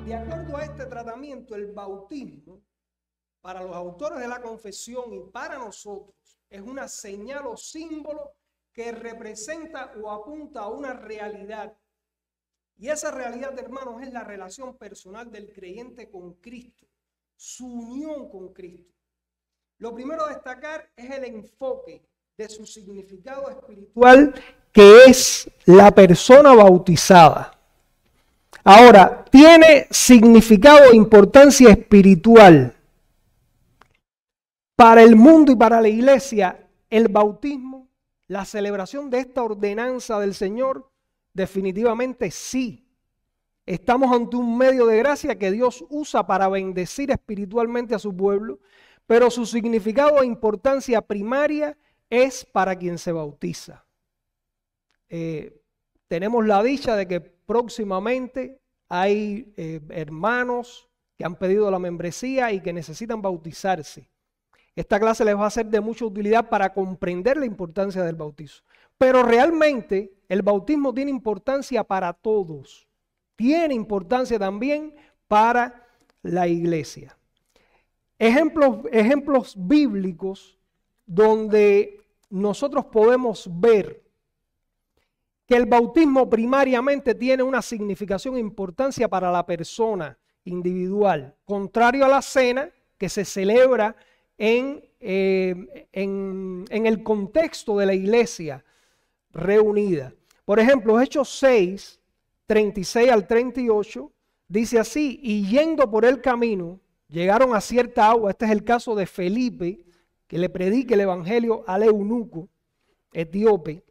De acuerdo a este tratamiento, el bautismo, para los autores de la confesión y para nosotros, es una señal o símbolo que representa o apunta a una realidad. Y esa realidad, hermanos, es la relación personal del creyente con Cristo, su unión con Cristo. Lo primero a destacar es el enfoque de su significado espiritual, que es la persona bautizada. Ahora, tiene significado e importancia espiritual. Para el mundo y para la iglesia, el bautismo, la celebración de esta ordenanza del Señor, definitivamente sí. Estamos ante un medio de gracia que Dios usa para bendecir espiritualmente a su pueblo, pero su significado e importancia primaria es para quien se bautiza. Tenemos la dicha de que próximamente hay hermanos que han pedido la membresía y que necesitan bautizarse. Esta clase les va a ser de mucha utilidad para comprender la importancia del bautizo. Pero realmente el bautismo tiene importancia para todos. Tiene importancia también para la iglesia. Ejemplos bíblicos donde nosotros podemos ver que el bautismo primariamente tiene una significación e importancia para la persona individual, contrario a la cena que se celebra en el contexto de la iglesia reunida. Por ejemplo, Hechos 6, 36 al 38, dice así: y yendo por el camino, llegaron a cierta agua. Este es el caso de Felipe, que le predica el evangelio al eunuco etíope.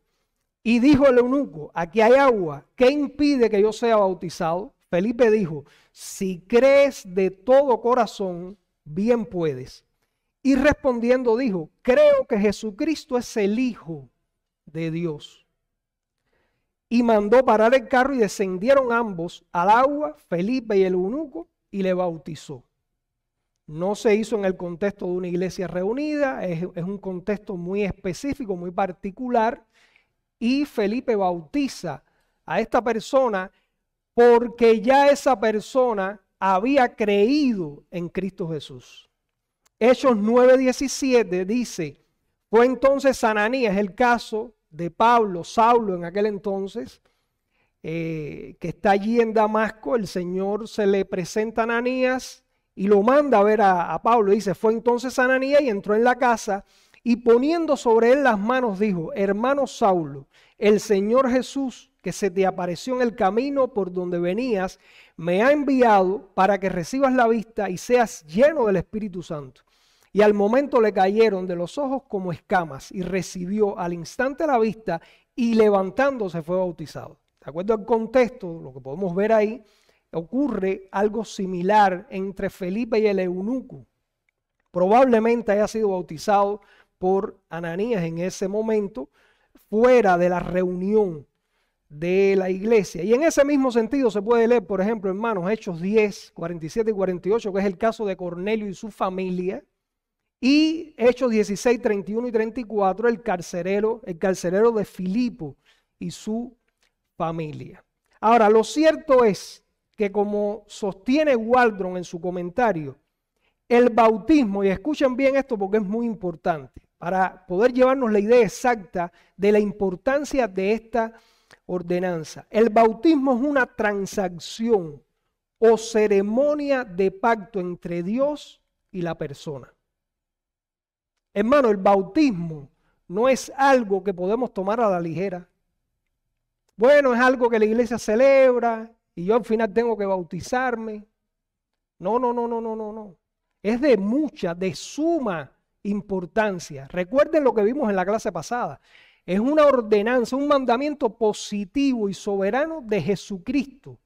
Y dijo el eunuco: aquí hay agua, ¿qué impide que yo sea bautizado? Felipe dijo: si crees de todo corazón, bien puedes. Y respondiendo dijo: creo que Jesucristo es el Hijo de Dios. Y mandó parar el carro y descendieron ambos al agua, Felipe y el eunuco, y le bautizó. No se hizo en el contexto de una iglesia reunida, es un contexto muy específico, muy particular. Y Felipe bautiza a esta persona porque ya esa persona había creído en Cristo Jesús. Hechos 9:17 dice: fue entonces Ananías, el caso de Pablo, Saulo en aquel entonces, que está allí en Damasco. El Señor se le presenta a Ananías y lo manda a ver a Pablo. Dice: fue entonces Ananías y entró en la casa y poniendo sobre él las manos dijo: hermano Saulo, el Señor Jesús, que se te apareció en el camino por donde venías, me ha enviado para que recibas la vista y seas lleno del Espíritu Santo. Y al momento le cayeron de los ojos como escamas y recibió al instante la vista y levantándose fue bautizado. De acuerdo al contexto, lo que podemos ver ahí, ocurre algo similar entre Felipe y el eunuco. Probablemente haya sido bautizado por Ananías en ese momento, fuera de la reunión de la iglesia. Y en ese mismo sentido se puede leer, por ejemplo, hermanos, Hechos 10, 47 y 48, que es el caso de Cornelio y su familia, y Hechos 16, 31 y 34, el carcelero de Filipo y su familia. Ahora, lo cierto es que, como sostiene Waldron en su comentario, el bautismo, y escuchen bien esto porque es muy importante, para poder llevarnos la idea exacta de la importancia de esta ordenanza. El bautismo es una transacción o ceremonia de pacto entre Dios y la persona. Hermano, el bautismo no es algo que podemos tomar a la ligera. Bueno, es algo que la iglesia celebra y yo al final tengo que bautizarme. No. Es de suma importancia. Recuerden lo que vimos en la clase pasada. Es una ordenanza, un mandamiento positivo y soberano de Jesucristo.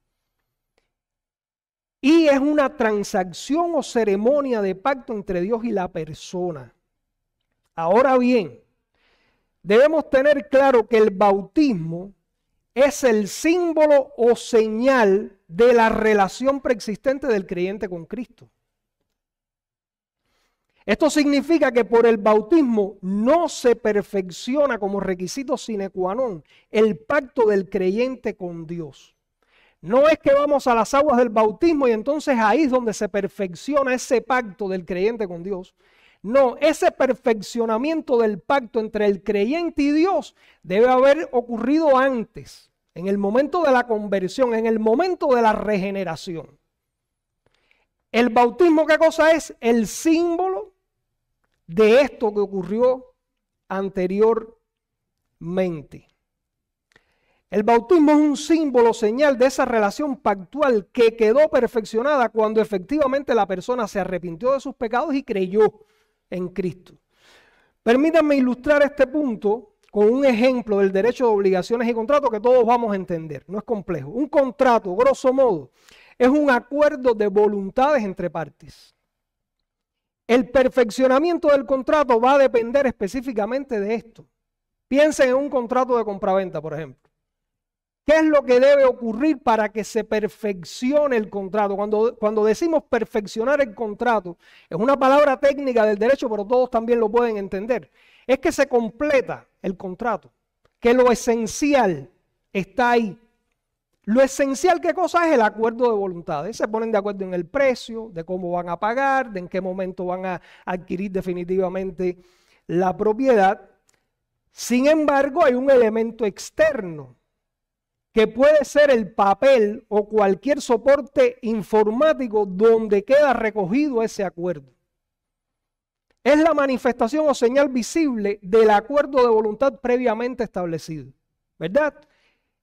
Y es una transacción o ceremonia de pacto entre Dios y la persona. Ahora bien, debemos tener claro que el bautismo es el símbolo o señal de la relación preexistente del creyente con Cristo. Esto significa que por el bautismo no se perfecciona como requisito sine qua non el pacto del creyente con Dios. No es que vamos a las aguas del bautismo y entonces ahí es donde se perfecciona ese pacto del creyente con Dios. No, ese perfeccionamiento del pacto entre el creyente y Dios debe haber ocurrido antes, en el momento de la conversión, en el momento de la regeneración. El bautismo, ¿qué cosa es? El símbolo de esto que ocurrió anteriormente. El bautismo es un símbolo, señal de esa relación pactual que quedó perfeccionada cuando efectivamente la persona se arrepintió de sus pecados y creyó en Cristo. Permítanme ilustrar este punto con un ejemplo del derecho de obligaciones y contratos que todos vamos a entender. No es complejo. Un contrato, grosso modo, es un acuerdo de voluntades entre partes. El perfeccionamiento del contrato va a depender específicamente de esto. Piensen en un contrato de compraventa, por ejemplo. ¿Qué es lo que debe ocurrir para que se perfeccione el contrato? Cuando decimos perfeccionar el contrato, es una palabra técnica del derecho, pero todos también lo pueden entender. Es que se completa el contrato, que lo esencial está ahí. Lo esencial, ¿qué cosa es? El acuerdo de voluntades. Se ponen de acuerdo en el precio, de cómo van a pagar, de en qué momento van a adquirir definitivamente la propiedad. Sin embargo, hay un elemento externo, que puede ser el papel o cualquier soporte informático donde queda recogido ese acuerdo. Es la manifestación o señal visible del acuerdo de voluntad previamente establecido, ¿verdad?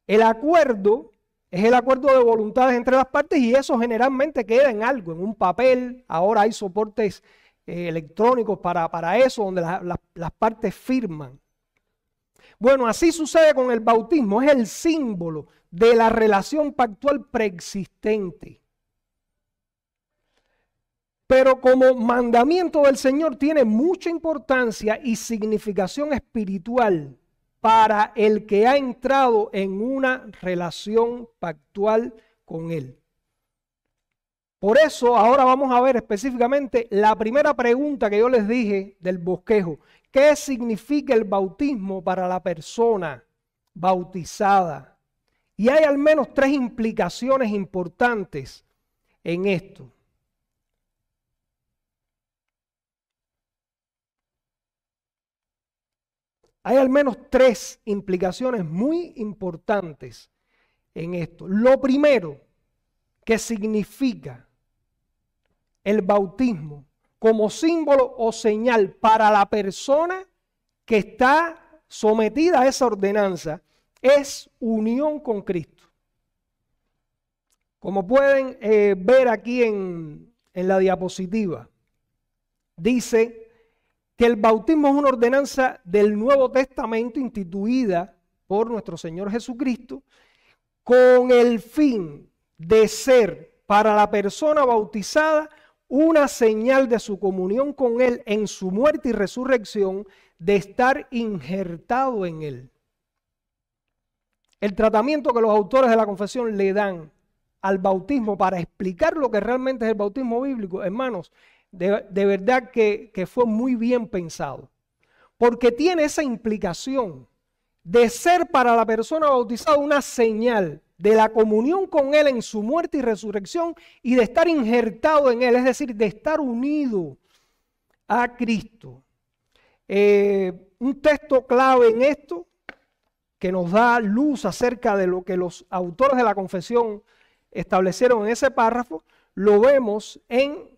El acuerdo es el acuerdo de voluntades entre las partes y eso generalmente queda en algo, en un papel. Ahora hay soportes electrónicos para eso, donde las partes firman. Bueno, así sucede con el bautismo, es el símbolo de la relación pactual preexistente. Pero como mandamiento del Señor tiene mucha importancia y significación espiritual para el que ha entrado en una relación pactual con Él. Por eso ahora vamos a ver específicamente la primera pregunta que yo les dije del bosquejo. ¿Qué significa el bautismo para la persona bautizada? Y hay al menos 3 implicaciones importantes en esto. Hay al menos 3 implicaciones muy importantes en esto. Lo primero que significa el bautismo como símbolo o señal para la persona que está sometida a esa ordenanza es unión con Cristo. Como pueden ver aquí en la diapositiva, dice que el bautismo es una ordenanza del Nuevo Testamento instituida por nuestro Señor Jesucristo con el fin de ser para la persona bautizada una señal de su comunión con Él en su muerte y resurrección, de estar injertado en Él. El tratamiento que los autores de la confesión le dan al bautismo para explicar lo que realmente es el bautismo bíblico, hermanos, de verdad que fue muy bien pensado, porque tiene esa implicación de ser para la persona bautizada una señal de la comunión con Él en su muerte y resurrección y de estar injertado en Él, es decir, de estar unido a Cristo. Un texto clave en esto que nos da luz acerca de lo que los autores de la confesión establecieron en ese párrafo, lo vemos en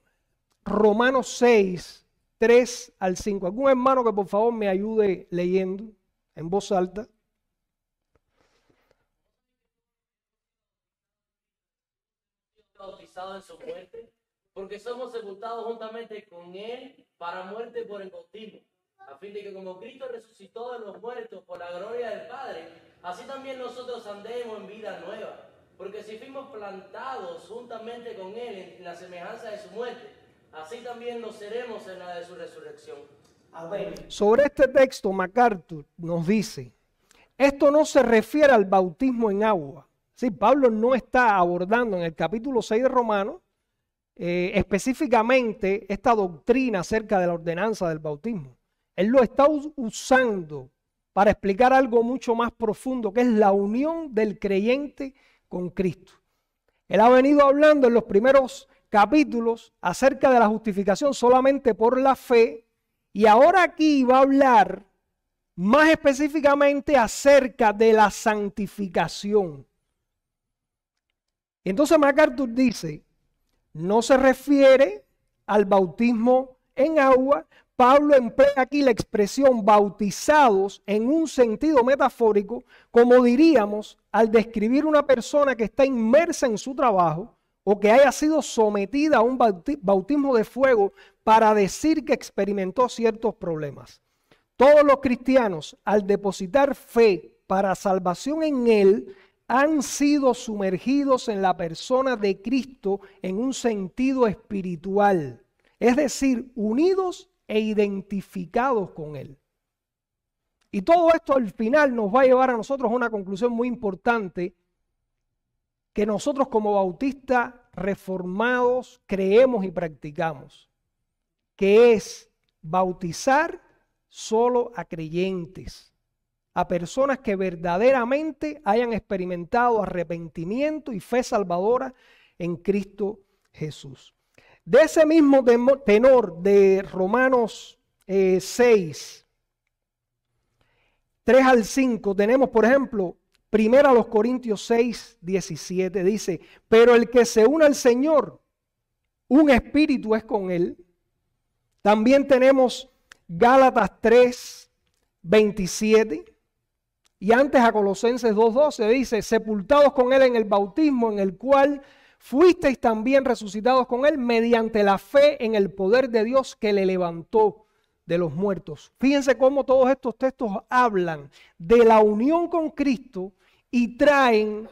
Romanos 6, 3 al 5. ¿Algún hermano que por favor me ayude leyendo en voz alta? Bautizado en su muerte, porque somos sepultados juntamente con Él para muerte por el bautismo, a fin de que como Cristo resucitó de los muertos por la gloria del Padre, así también nosotros andemos en vida nueva. Porque si fuimos plantados juntamente con Él en la semejanza de su muerte, así también lo seremos en la de su resurrección. Amén. Sobre este texto, MacArthur nos dice, esto no se refiere al bautismo en agua. Sí, Pablo no está abordando en el capítulo 6 de Romanos específicamente esta doctrina acerca de la ordenanza del bautismo. Él lo está usando para explicar algo mucho más profundo, que es la unión del creyente con Cristo. Él ha venido hablando en los primeros capítulos acerca de la justificación solamente por la fe, y ahora aquí va a hablar más específicamente acerca de la santificación. Entonces MacArthur dice, no se refiere al bautismo en agua. Pablo emplea aquí la expresión bautizados en un sentido metafórico, como diríamos al describir una persona que está inmersa en su trabajo o que haya sido sometida a un bautismo de fuego para decir que experimentó ciertos problemas. Todos los cristianos, al depositar fe para salvación en Él, han sido sumergidos en la persona de Cristo en un sentido espiritual, es decir, unidos e identificados con Él. Y todo esto al final nos va a llevar a nosotros a una conclusión muy importante que nosotros como bautistas reformados creemos y practicamos, que es bautizar solo a creyentes, a personas que verdaderamente hayan experimentado arrepentimiento y fe salvadora en Cristo Jesús. De ese mismo tenor de Romanos 6, 3 al 5, tenemos por ejemplo, 1 Corintios 6, 17, dice, pero el que se une al Señor, un espíritu es con Él. También tenemos Gálatas 3, 27. Y antes a Colosenses 2:12 dice, sepultados con Él en el bautismo, en el cual fuisteis también resucitados con Él mediante la fe en el poder de Dios que le levantó de los muertos. Fíjense cómo todos estos textos hablan de la unión con Cristo y traen,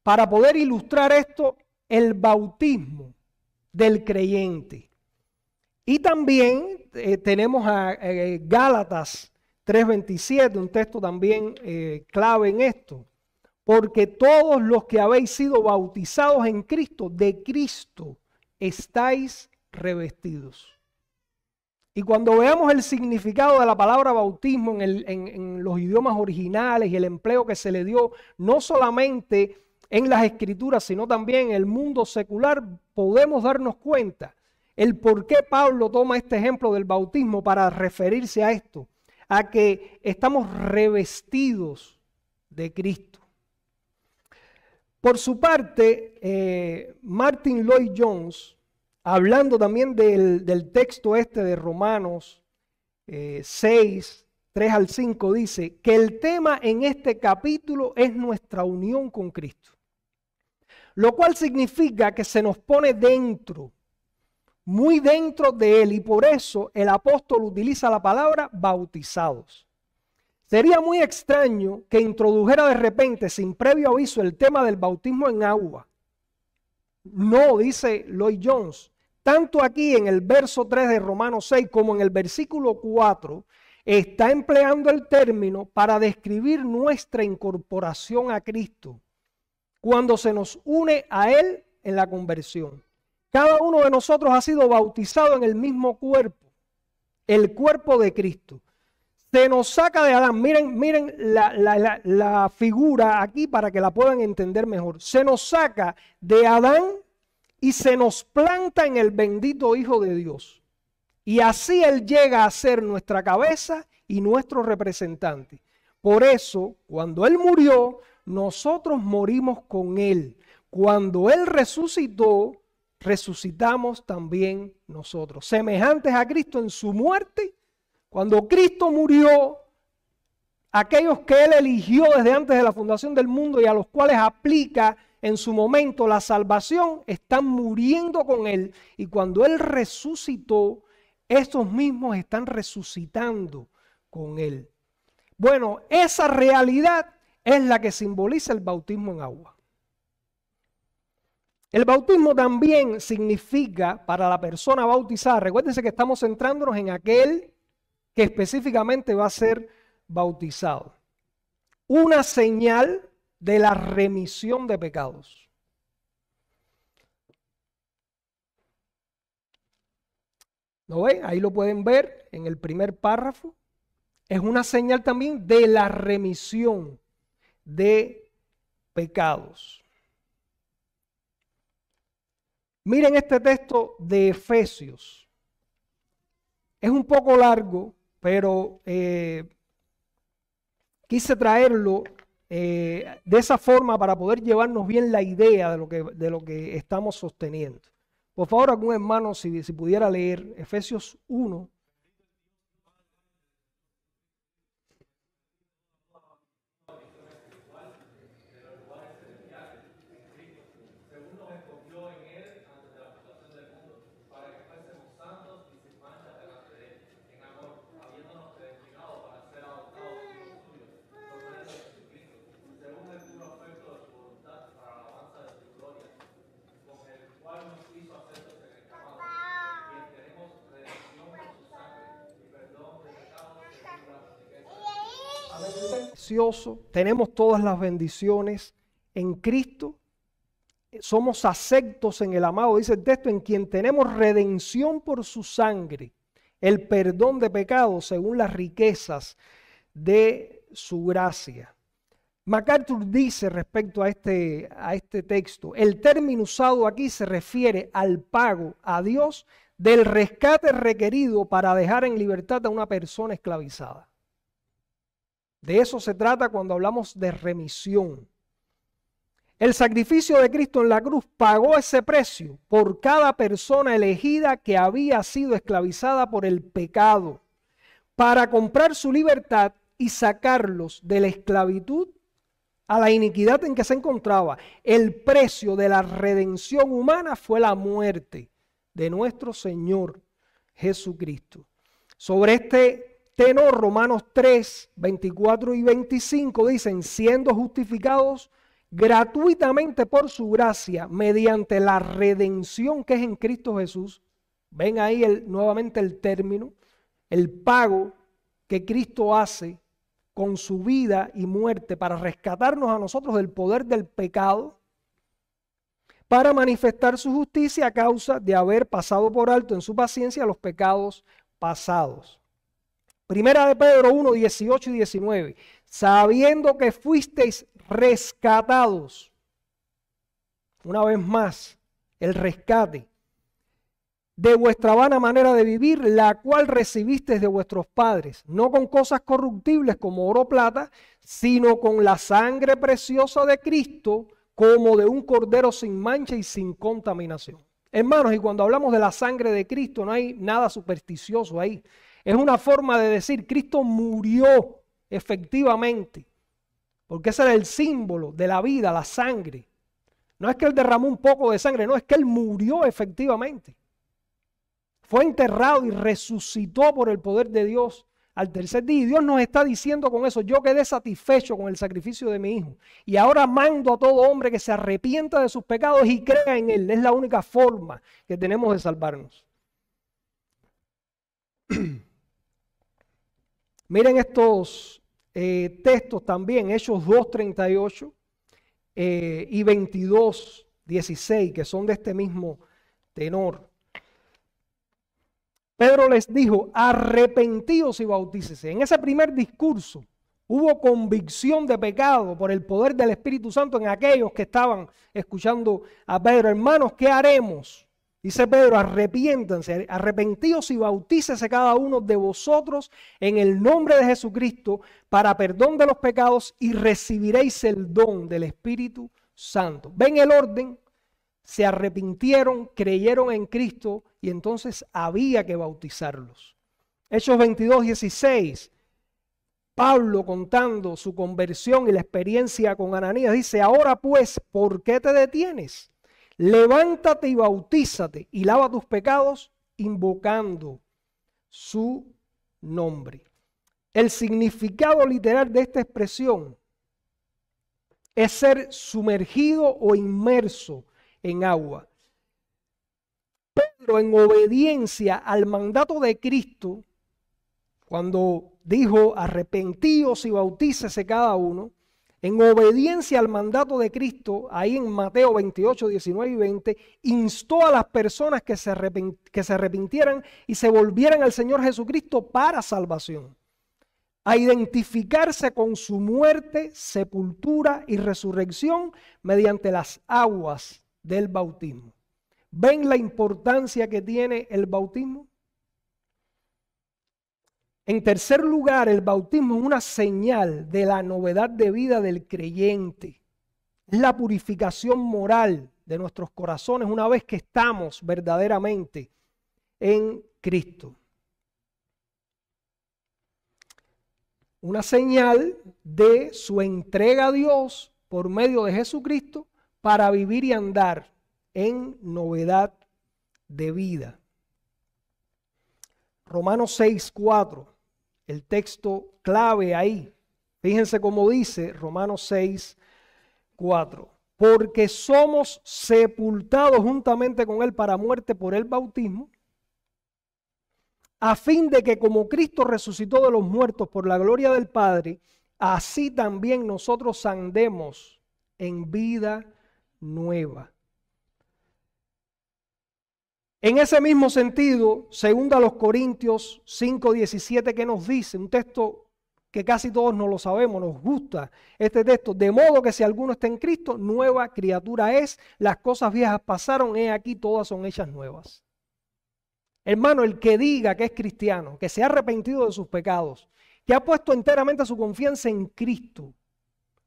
para poder ilustrar esto, el bautismo del creyente. Y también tenemos a Gálatas 3:27, un texto también clave en esto. Porque todos los que habéis sido bautizados en Cristo, de Cristo estáis revestidos. Y cuando veamos el significado de la palabra bautismo en los idiomas originales y el empleo que se le dio, no solamente en las escrituras, sino también en el mundo secular, podemos darnos cuenta el por qué Pablo toma este ejemplo del bautismo para referirse a esto, a que estamos revestidos de Cristo. Por su parte, Martin Lloyd-Jones, hablando también del texto este de Romanos 6, 3 al 5, dice que el tema en este capítulo es nuestra unión con Cristo. Lo cual significa que se nos pone dentro, muy dentro de Él, y por eso el apóstol utiliza la palabra bautizados. Sería muy extraño que introdujera de repente, sin previo aviso, el tema del bautismo en agua. No, dice Lloyd-Jones, tanto aquí en el verso 3 de Romanos 6 como en el versículo 4, está empleando el término para describir nuestra incorporación a Cristo, cuando se nos une a Él en la conversión. Cada uno de nosotros ha sido bautizado en el mismo cuerpo, el cuerpo de Cristo. Se nos saca de Adán, miren la figura aquí para que la puedan entender mejor. Se nos saca de Adán y se nos planta en el bendito Hijo de Dios. Y así Él llega a ser nuestra cabeza y nuestro representante. Por eso, cuando Él murió, nosotros morimos con Él. Cuando Él resucitó, resucitamos también nosotros. Semejantes a Cristo en su muerte. Cuando Cristo murió, aquellos que Él eligió desde antes de la fundación del mundo y a los cuales aplica en su momento la salvación, están muriendo con Él. Y cuando Él resucitó, estos mismos están resucitando con Él. Bueno, esa realidad es la que simboliza el bautismo en agua. El bautismo también significa para la persona bautizada, recuérdense que estamos centrándonos en aquel que específicamente va a ser bautizado, una señal de la remisión de pecados. ¿Lo ven? Ahí lo pueden ver en el primer párrafo. Es una señal también de la remisión de pecados. Miren este texto de Efesios. Es un poco largo, pero quise traerlo de esa forma para poder llevarnos bien la idea de lo que estamos sosteniendo. Por favor, algún hermano, si pudiera leer Efesios 1. Tenemos todas las bendiciones en Cristo, somos aceptos en el amado, dice el texto, en quien tenemos redención por su sangre, el perdón de pecados según las riquezas de su gracia. MacArthur dice respecto a este texto, el término usado aquí se refiere al pago a Dios del rescate requerido para dejar en libertad a una persona esclavizada. De eso se trata cuando hablamos de remisión. El sacrificio de Cristo en la cruz pagó ese precio por cada persona elegida que había sido esclavizada por el pecado, para comprar su libertad y sacarlos de la esclavitud a la iniquidad en que se encontraba. El precio de la redención humana fue la muerte de nuestro Señor Jesucristo. Sobre este tenor, Romanos 3, 24 y 25 dicen, siendo justificados gratuitamente por su gracia, mediante la redención que es en Cristo Jesús. Ven ahí nuevamente el término, el pago que Cristo hace con su vida y muerte para rescatarnos a nosotros del poder del pecado, para manifestar su justicia a causa de haber pasado por alto en su paciencia los pecados pasados. Primera de Pedro 1, 18 y 19. Sabiendo que fuisteis rescatados. Una vez más, el rescate de vuestra vana manera de vivir, la cual recibisteis de vuestros padres, no con cosas corruptibles como oro o plata, sino con la sangre preciosa de Cristo, como de un cordero sin mancha y sin contaminación. Hermanos, y cuando hablamos de la sangre de Cristo, no hay nada supersticioso ahí. Es una forma de decir, Cristo murió efectivamente, porque ese era el símbolo de la vida, la sangre. No es que Él derramó un poco de sangre, no, es que Él murió efectivamente. Fue enterrado y resucitó por el poder de Dios al tercer día. Y Dios nos está diciendo con eso, yo quedé satisfecho con el sacrificio de mi Hijo. Y ahora mando a todo hombre que se arrepienta de sus pecados y crea en Él. Es la única forma que tenemos de salvarnos. Miren estos textos también, Hechos 2:38 y 22:16, que son de este mismo tenor. Pedro les dijo, arrepentíos y bautícese. En ese primer discurso hubo convicción de pecado por el poder del Espíritu Santo en aquellos que estaban escuchando a Pedro. Hermanos, ¿qué haremos? Dice Pedro, arrepiéntanse, arrepentíos y bautícese cada uno de vosotros en el nombre de Jesucristo para perdón de los pecados y recibiréis el don del Espíritu Santo. ¿Ven el orden? Se arrepintieron, creyeron en Cristo y entonces había que bautizarlos. Hechos 22:16, Pablo contando su conversión y la experiencia con Ananías, dice, ahora pues, ¿por qué te detienes? Levántate y bautízate y lava tus pecados invocando su nombre. El significado literal de esta expresión es ser sumergido o inmerso en agua. Pedro, en obediencia al mandato de Cristo, cuando dijo arrepentíos y bautícese cada uno, en obediencia al mandato de Cristo, ahí en Mateo 28, 19 y 20, instó a las personas que se arrepintieran y se volvieran al Señor Jesucristo para salvación, a identificarse con su muerte, sepultura y resurrección mediante las aguas del bautismo. ¿Ven la importancia que tiene el bautismo? En tercer lugar, el bautismo es una señal de la novedad de vida del creyente. Es la purificación moral de nuestros corazones una vez que estamos verdaderamente en Cristo. Una señal de su entrega a Dios por medio de Jesucristo para vivir y andar en novedad de vida. Romanos 6:4, el texto clave ahí. Fíjense cómo dice Romanos 6:4. Porque somos sepultados juntamente con Él para muerte por el bautismo, a fin de que como Cristo resucitó de los muertos por la gloria del Padre, así también nosotros andemos en vida nueva. En ese mismo sentido, segundo a los Corintios 5:17, que nos dice, un texto que casi todos no lo sabemos, nos gusta este texto, de modo que si alguno está en Cristo, nueva criatura es, las cosas viejas pasaron, he aquí todas son hechas nuevas. Hermano, el que diga que es cristiano, que se ha arrepentido de sus pecados, que ha puesto enteramente su confianza en Cristo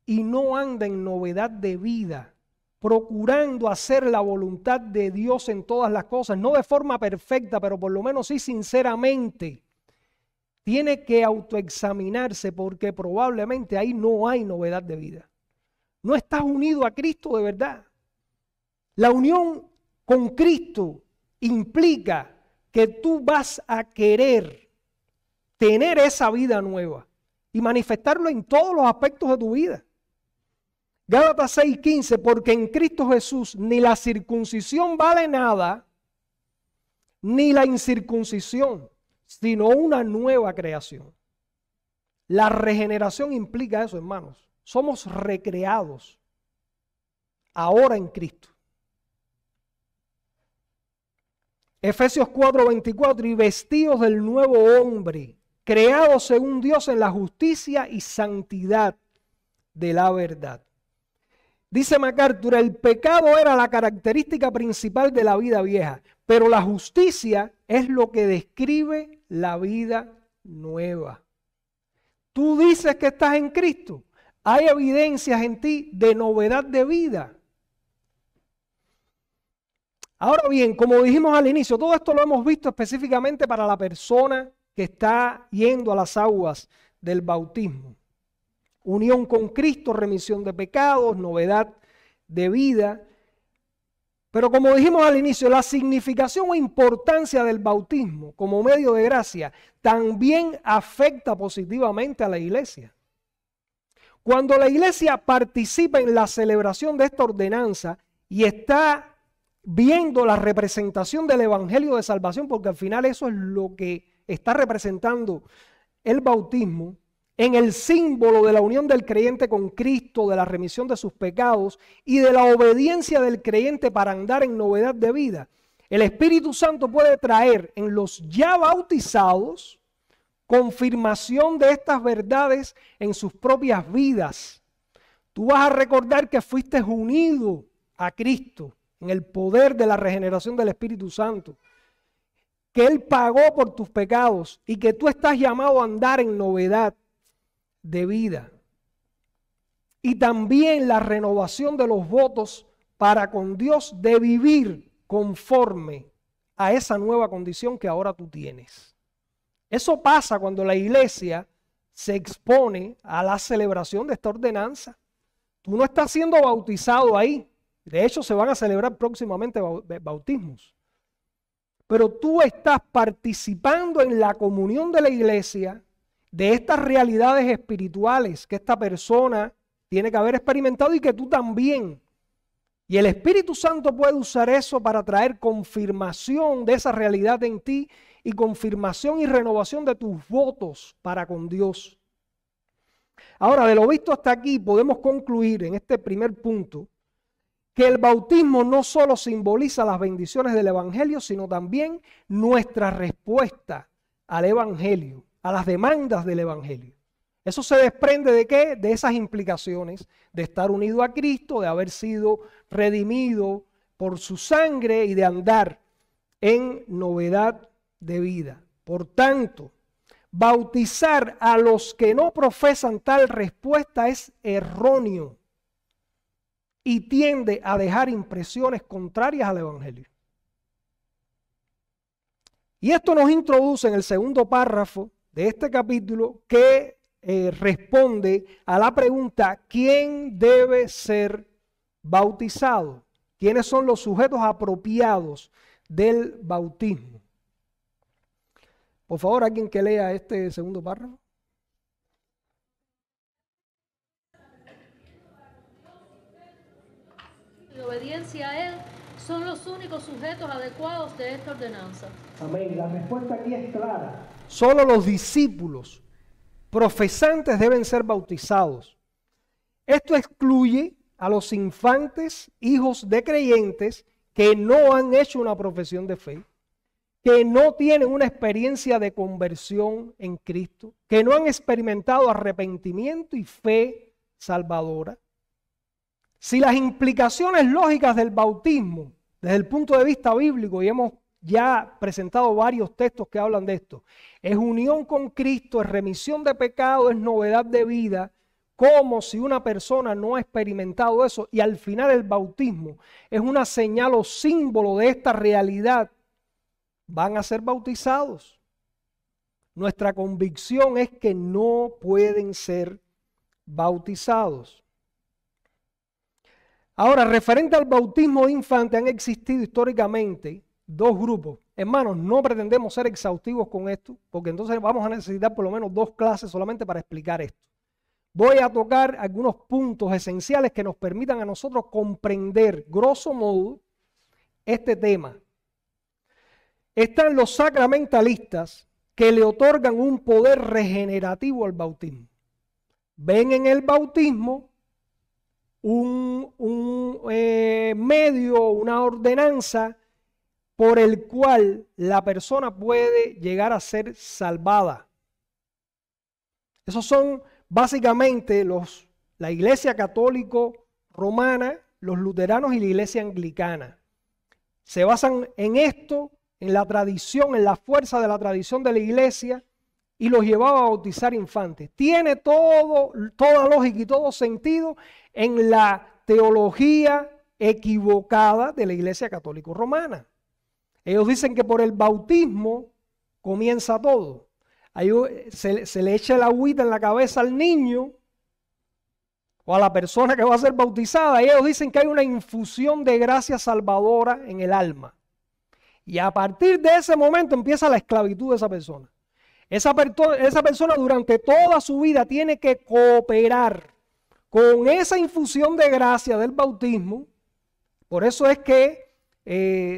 y no anda en novedad de vida, procurando hacer la voluntad de Dios en todas las cosas, no de forma perfecta, pero por lo menos sí sinceramente, tiene que autoexaminarse porque probablemente ahí no hay novedad de vida. No estás unido a Cristo de verdad. La unión con Cristo implica que tú vas a querer tener esa vida nueva y manifestarlo en todos los aspectos de tu vida. Gálatas 6:15, porque en Cristo Jesús ni la circuncisión vale nada, ni la incircuncisión, sino una nueva creación. La regeneración implica eso, hermanos. Somos recreados ahora en Cristo. Efesios 4:24, y vestidos del nuevo hombre, creados según Dios en la justicia y santidad de la verdad. Dice MacArthur, el pecado era la característica principal de la vida vieja, pero la justicia es lo que describe la vida nueva. Tú dices que estás en Cristo, hay evidencias en ti de novedad de vida. Ahora bien, como dijimos al inicio, todo esto lo hemos visto específicamente para la persona que está yendo a las aguas del bautismo. Unión con Cristo, remisión de pecados, novedad de vida. Pero como dijimos al inicio, la significación o importancia del bautismo como medio de gracia también afecta positivamente a la iglesia. Cuando la iglesia participa en la celebración de esta ordenanza y está viendo la representación del evangelio de salvación, porque al final eso es lo que está representando el bautismo, en el símbolo de la unión del creyente con Cristo, de la remisión de sus pecados y de la obediencia del creyente para andar en novedad de vida, el Espíritu Santo puede traer en los ya bautizados confirmación de estas verdades en sus propias vidas. Tú vas a recordar que fuiste unido a Cristo en el poder de la regeneración del Espíritu Santo, que Él pagó por tus pecados y que tú estás llamado a andar en novedad de vida. Y también la renovación de los votos para con Dios de vivir conforme a esa nueva condición que ahora tú tienes. Eso pasa cuando la iglesia se expone a la celebración de esta ordenanza. Tú no estás siendo bautizado ahí. De hecho, se van a celebrar próximamente bautismos. Pero tú estás participando en la comunión de la iglesia, de estas realidades espirituales que esta persona tiene que haber experimentado y que tú también. Y el Espíritu Santo puede usar eso para traer confirmación de esa realidad en ti y confirmación y renovación de tus votos para con Dios. Ahora, de lo visto hasta aquí, podemos concluir en este primer punto que el bautismo no solo simboliza las bendiciones del Evangelio, sino también nuestra respuesta al Evangelio, a las demandas del Evangelio. Eso se desprende de ¿qué? De esas implicaciones de estar unido a Cristo, de haber sido redimido por su sangre y de andar en novedad de vida. Por tanto, bautizar a los que no profesan tal respuesta es erróneo y tiende a dejar impresiones contrarias al Evangelio. Y esto nos introduce en el segundo párrafo de este capítulo que responde a la pregunta: ¿quién debe ser bautizado? ¿Quiénes son los sujetos apropiados del bautismo? Por favor, alguien que lea este segundo párrafo. De obediencia a Él son los únicos sujetos adecuados de esta ordenanza. Amén. La respuesta aquí es clara. Solo los discípulos profesantes deben ser bautizados. Esto excluye a los infantes, hijos de creyentes que no han hecho una profesión de fe, que no tienen una experiencia de conversión en Cristo, que no han experimentado arrepentimiento y fe salvadora. Si las implicaciones lógicas del bautismo, desde el punto de vista bíblico, y hemos ya presentado varios textos que hablan de esto, es unión con Cristo, es remisión de pecado, es novedad de vida, como si una persona no ha experimentado eso, y al final el bautismo es una señal o símbolo de esta realidad, van a ser bautizados. Nuestra convicción es que no pueden ser bautizados. Ahora, referente al bautismo de infante, han existido históricamente dos grupos. Hermanos, no pretendemos ser exhaustivos con esto, porque entonces vamos a necesitar por lo menos 2 clases solamente para explicar esto. Voy a tocar algunos puntos esenciales que nos permitan a nosotros comprender, grosso modo, este tema. Están los sacramentalistas que le otorgan un poder regenerativo al bautismo. Ven en el bautismo un medio, una ordenanza por el cual la persona puede llegar a ser salvada. Esos son básicamente la Iglesia Católica Romana, los luteranos y la Iglesia Anglicana. Se basan en esto, en la tradición, en la fuerza de la tradición de la Iglesia, y los llevaba a bautizar infantes. Tiene toda lógica y todo sentido en la teología equivocada de la Iglesia Católica Romana. Ellos dicen que por el bautismo comienza todo. Ahí se le echa el agüita en la cabeza al niño o a la persona que va a ser bautizada, y ellos dicen que hay una infusión de gracia salvadora en el alma. Y a partir de ese momento empieza la esclavitud de esa persona. Esa persona durante toda su vida tiene que cooperar con esa infusión de gracia del bautismo. Por eso es que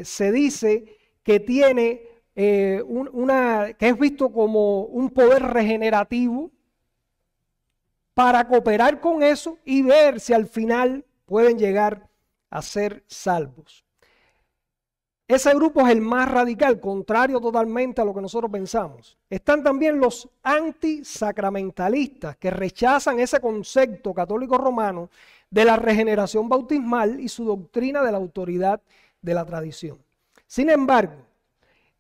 se dice que tiene que es visto como un poder regenerativo para cooperar con eso y ver si al final pueden llegar a ser salvos. Ese grupo es el más radical, contrario totalmente a lo que nosotros pensamos. Están también los antisacramentalistas que rechazan ese concepto católico romano de la regeneración bautismal y su doctrina de la autoridad de la tradición. Sin embargo,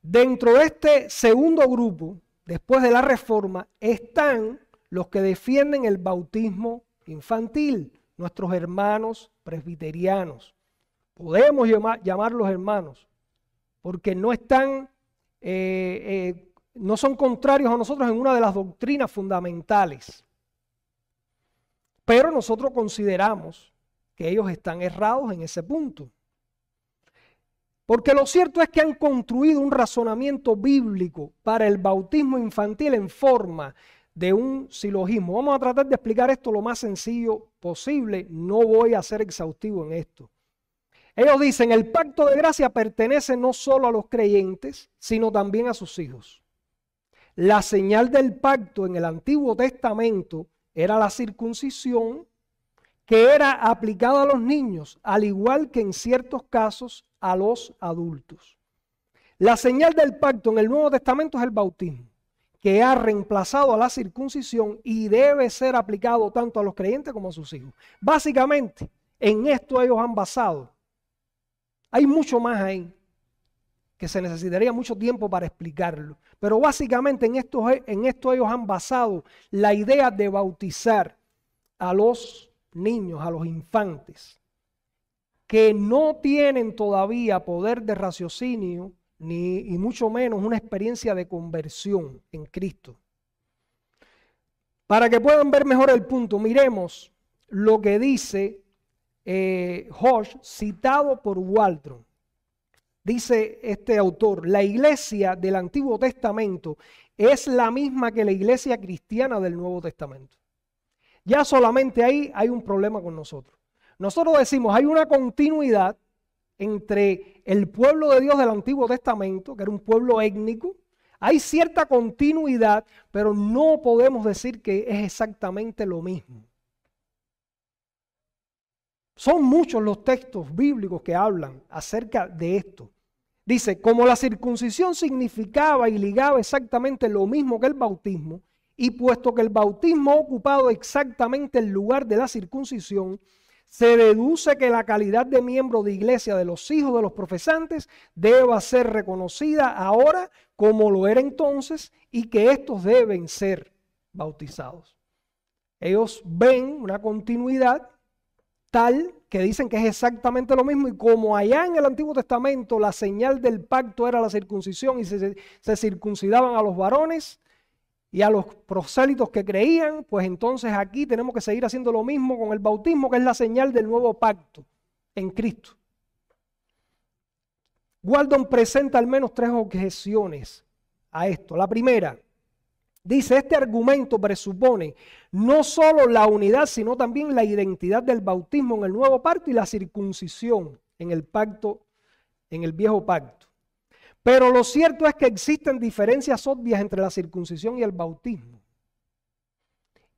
dentro de este segundo grupo, después de la Reforma, están los que defienden el bautismo infantil, nuestros hermanos presbiterianos. Podemos llamarlos hermanos, porque no son contrarios a nosotros en una de las doctrinas fundamentales. Pero nosotros consideramos que ellos están errados en ese punto. Porque lo cierto es que han construido un razonamiento bíblico para el bautismo infantil en forma de un silogismo. Vamos a tratar de explicar esto lo más sencillo posible. No voy a ser exhaustivo en esto. Ellos dicen, el pacto de gracia pertenece no solo a los creyentes, sino también a sus hijos. La señal del pacto en el Antiguo Testamento era la circuncisión, que era aplicada a los niños, al igual que en ciertos casos a los adultos. La señal del pacto en el Nuevo Testamento es el bautismo, que ha reemplazado a la circuncisión y debe ser aplicado tanto a los creyentes como a sus hijos. Básicamente, en esto ellos han basado Hay mucho más ahí que se necesitaría mucho tiempo para explicarlo. Pero básicamente en esto ellos han basado la idea de bautizar a los niños, a los infantes, que no tienen todavía poder de raciocinio, y mucho menos una experiencia de conversión en Cristo. Para que puedan ver mejor el punto, miremos lo que dice Hodge, citado por Waldron. Dice este autor: la iglesia del Antiguo Testamento es la misma que la iglesia cristiana del Nuevo Testamento. Ya solamente ahí hay un problema con nosotros. Nosotros decimos, hay una continuidad entre el pueblo de Dios del Antiguo Testamento, que era un pueblo étnico. Hay cierta continuidad, pero no podemos decir que es exactamente lo mismo. Son muchos los textos bíblicos que hablan acerca de esto. Dice, como la circuncisión significaba y ligaba exactamente lo mismo que el bautismo, y puesto que el bautismo ha ocupado exactamente el lugar de la circuncisión, se deduce que la calidad de miembro de iglesia de los hijos de los profesantes deba ser reconocida ahora como lo era entonces, y que estos deben ser bautizados. Ellos ven una continuidad tal que dicen que es exactamente lo mismo, y como allá en el Antiguo Testamento la señal del pacto era la circuncisión y se circuncidaban a los varones y a los prosélitos que creían, pues entonces aquí tenemos que seguir haciendo lo mismo con el bautismo, que es la señal del nuevo pacto en Cristo. Waldron presenta al menos 3 objeciones a esto. La primera, dice, este argumento presupone no solo la unidad, sino también la identidad del bautismo en el nuevo pacto y la circuncisión en el pacto, en el viejo pacto. Pero lo cierto es que existen diferencias obvias entre la circuncisión y el bautismo.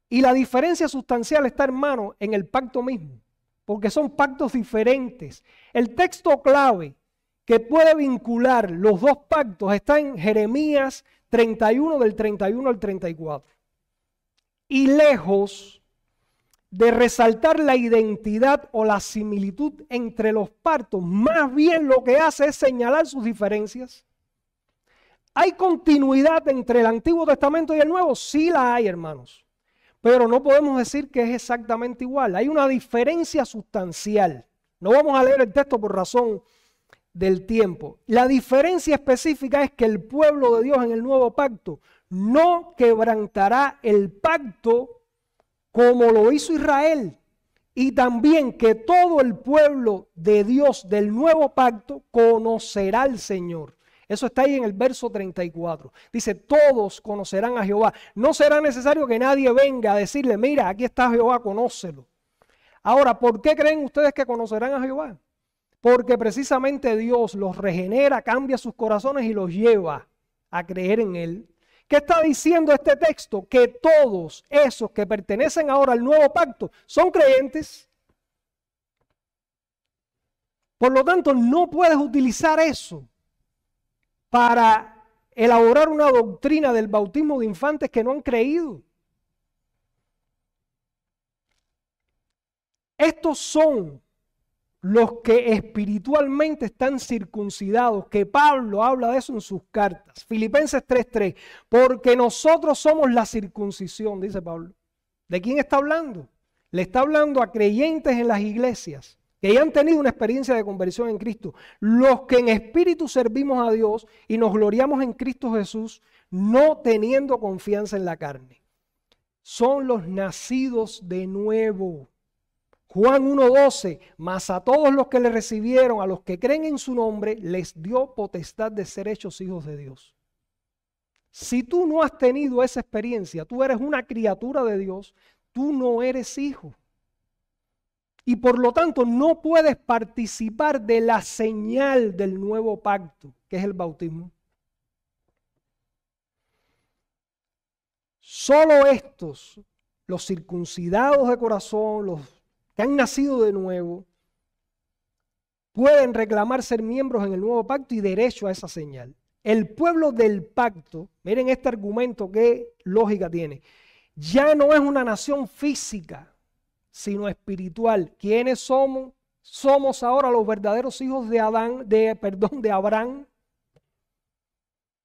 Y la diferencia sustancial está, hermano, en el pacto mismo, porque son pactos diferentes. El texto clave que puede vincular los dos pactos está en Jeremías 31, del 31 al 34. Y lejos de resaltar la identidad o la similitud entre los pactos, más bien lo que hace es señalar sus diferencias. ¿Hay continuidad entre el Antiguo Testamento y el Nuevo? Sí la hay, hermanos. Pero no podemos decir que es exactamente igual. Hay una diferencia sustancial. No vamos a leer el texto por razón del tiempo. La diferencia específica es que el pueblo de Dios en el nuevo pacto no quebrantará el pacto como lo hizo Israel, y también que todo el pueblo de Dios del nuevo pacto conocerá al Señor. Eso está ahí en el verso 34. Dice, todos conocerán a Jehová. No será necesario que nadie venga a decirle, mira, aquí está Jehová, conócelo. Ahora, ¿por qué creen ustedes que conocerán a Jehová? Porque precisamente Dios los regenera, cambia sus corazones y los lleva a creer en Él. ¿Qué está diciendo este texto? Que todos esos que pertenecen ahora al nuevo pacto son creyentes. Por lo tanto, no puedes utilizar eso para elaborar una doctrina del bautismo de infantes que no han creído. Estos son los que espiritualmente están circuncidados, que Pablo habla de eso en sus cartas. Filipenses 3:3, porque nosotros somos la circuncisión, dice Pablo. ¿De quién está hablando? Le está hablando a creyentes en las iglesias, que ya han tenido una experiencia de conversión en Cristo. Los que en espíritu servimos a Dios y nos gloriamos en Cristo Jesús, no teniendo confianza en la carne. Son los nacidos de nuevo. Juan 1:12, mas a todos los que le recibieron, a los que creen en su nombre, les dio potestad de ser hechos hijos de Dios. Si tú no has tenido esa experiencia, tú eres una criatura de Dios, tú no eres hijo. Y por lo tanto no puedes participar de la señal del nuevo pacto, que es el bautismo. Solo estos, los circuncidados de corazón, los que han nacido de nuevo, pueden reclamar ser miembros en el nuevo pacto y derecho a esa señal. El pueblo del pacto, miren este argumento, qué lógica tiene, ya no es una nación física, sino espiritual. ¿Quiénes somos? somos ahora los verdaderos hijos de Abraham,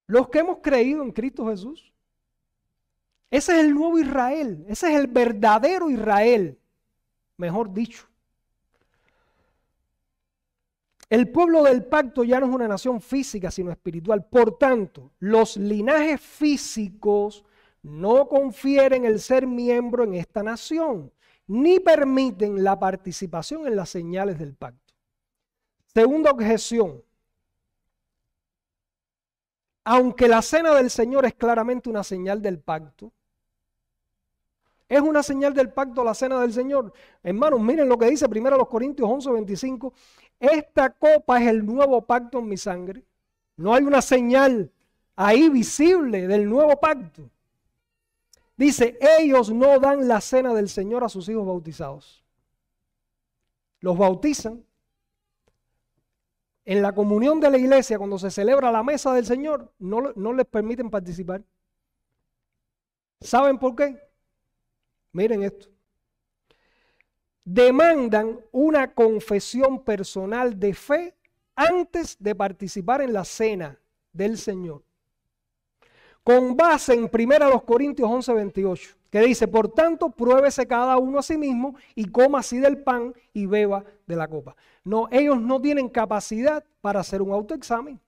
los que hemos creído en Cristo Jesús. Ese es el nuevo Israel, ese es el verdadero Israel, mejor dicho. El pueblo del pacto ya no es una nación física, sino espiritual. Por tanto, los linajes físicos no confieren el ser miembro en esta nación, ni permiten la participación en las señales del pacto. Segunda objeción. Aunque la cena del Señor es claramente una señal del pacto, ¿es una señal del pacto la cena del Señor? Hermanos, miren lo que dice 1 Corintios 11:25. Esta copa es el nuevo pacto en mi sangre. No hay una señal ahí visible del nuevo pacto. Dice, ellos no dan la cena del Señor a sus hijos bautizados. Los bautizan. En la comunión de la iglesia, cuando se celebra la mesa del Señor, no les permiten participar. ¿Saben por qué? Miren esto. Demandan una confesión personal de fe antes de participar en la cena del Señor. Con base en 1 Corintios 11:28, que dice, por tanto, pruébese cada uno a sí mismo y coma así del pan y beba de la copa. No, ellos no tienen capacidad para hacer un autoexamen.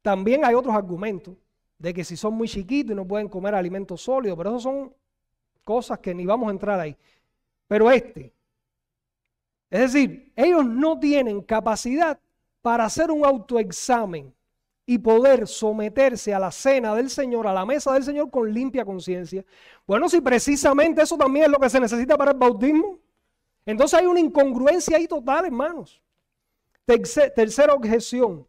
También hay otros argumentos de que si son muy chiquitos y no pueden comer alimentos sólidos, pero eso son cosas que ni vamos a entrar ahí. Pero es decir, ellos no tienen capacidad para hacer un autoexamen y poder someterse a la cena del Señor, a la mesa del Señor con limpia conciencia. Bueno, si precisamente eso también es lo que se necesita para el bautismo, entonces hay una incongruencia ahí total, hermanos. Tercera objeción.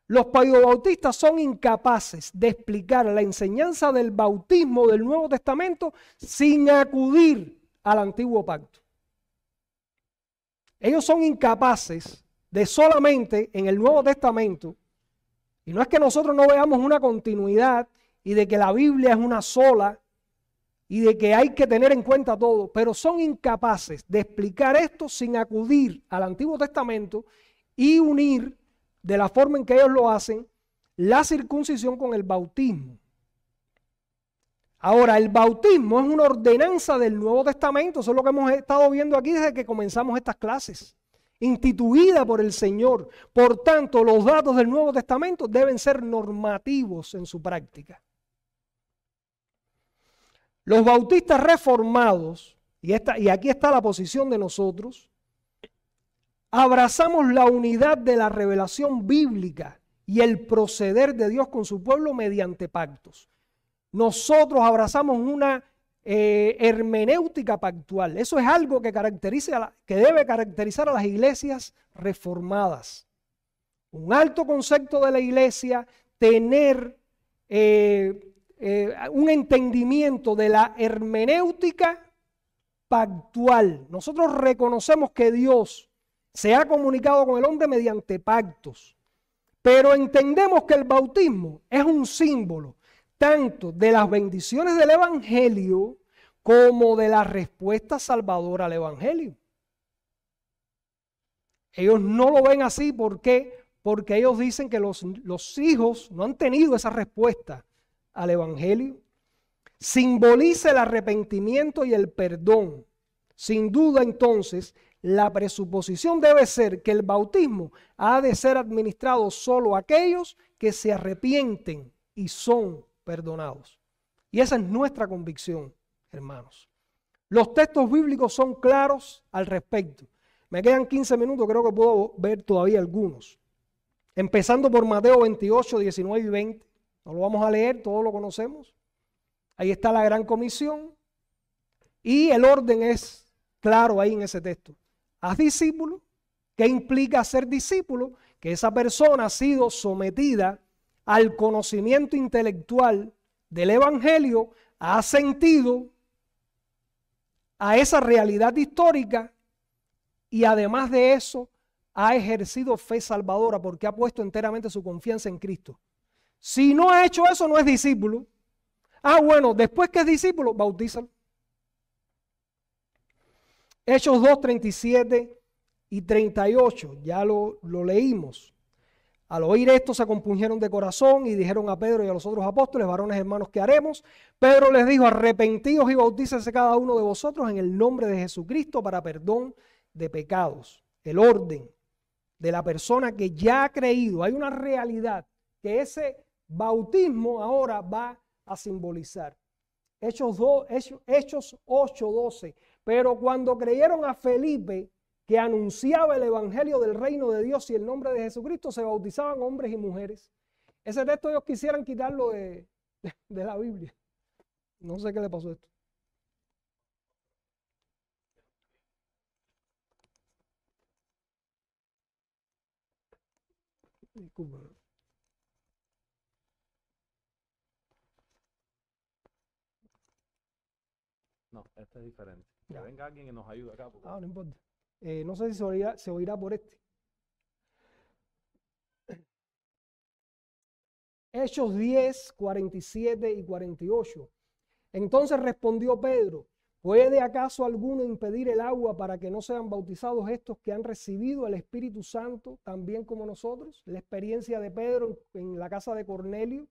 Los paiobautistas son incapaces de explicar la enseñanza del bautismo del Nuevo Testamento sin acudir al Antiguo Pacto. Ellos son incapaces de solamente en el Nuevo Testamento, y no es que nosotros no veamos una continuidad y de que la Biblia es una sola y de que hay que tener en cuenta todo, pero son incapaces de explicar esto sin acudir al Antiguo Testamento y unir de la forma en que ellos lo hacen la circuncisión con el bautismo. Ahora, el bautismo es una ordenanza del Nuevo Testamento, eso es lo que hemos estado viendo aquí desde que comenzamos estas clases, instituida por el Señor. Por tanto, los datos del Nuevo Testamento deben ser normativos en su práctica. Los bautistas reformados, y aquí está la posición de nosotros, abrazamos la unidad de la revelación bíblica y el proceder de Dios con su pueblo mediante pactos. Nosotros abrazamos una hermenéutica pactual. Eso es algo que debe caracterizar a las iglesias reformadas. Un alto concepto de la iglesia, tener un entendimiento de la hermenéutica pactual. Nosotros reconocemos que Dios se ha comunicado con el hombre mediante pactos, pero entendemos que el bautismo es un símbolo tanto de las bendiciones del Evangelio como de la respuesta salvadora al Evangelio. Ellos no lo ven así, ¿por qué? Porque ellos dicen que los hijos no han tenido esa respuesta al Evangelio. Simboliza el arrepentimiento y el perdón. Sin duda, entonces, la presuposición debe ser que el bautismo ha de ser administrado solo a aquellos que se arrepienten y son perdonados. Y esa es nuestra convicción, hermanos. Los textos bíblicos son claros al respecto. Me quedan 15 minutos, creo que puedo ver todavía algunos. Empezando por Mateo 28, 19 y 20. No lo vamos a leer, todos lo conocemos. Ahí está la gran comisión. Y el orden es claro ahí en ese texto. Haz discípulo. ¿Qué implica ser discípulo? Que esa persona ha sido sometida al conocimiento intelectual del Evangelio, ha asentido a esa realidad histórica y además de eso ha ejercido fe salvadora porque ha puesto enteramente su confianza en Cristo. Si no ha hecho eso, no es discípulo. Bueno, después que es discípulo, bautízalo. Hechos 2, 37 y 38, ya lo leímos. Al oír esto se compungieron de corazón y dijeron a Pedro y a los otros apóstoles: varones hermanos, ¿qué haremos? Pedro les dijo: arrepentíos y bautícense cada uno de vosotros en el nombre de Jesucristo para perdón de pecados. El orden de la persona que ya ha creído. Hay una realidad que ese bautismo ahora va a simbolizar. Hechos 8:12. Pero cuando creyeron a Felipe, que anunciaba el evangelio del reino de Dios y el nombre de Jesucristo, se bautizaban hombres y mujeres. Ese texto ellos quisieran quitarlo de la Biblia. No sé qué le pasó a esto. Disculpa. No, este es diferente. Que Ya. venga alguien que nos ayude acá. Porque... No importa. No sé si se oirá por este. Hechos 10, 47 y 48. Entonces respondió Pedro: ¿puede acaso alguno impedir el agua para que no sean bautizados estos que han recibido el Espíritu Santo también como nosotros? La experiencia de Pedro en la casa de Cornelio.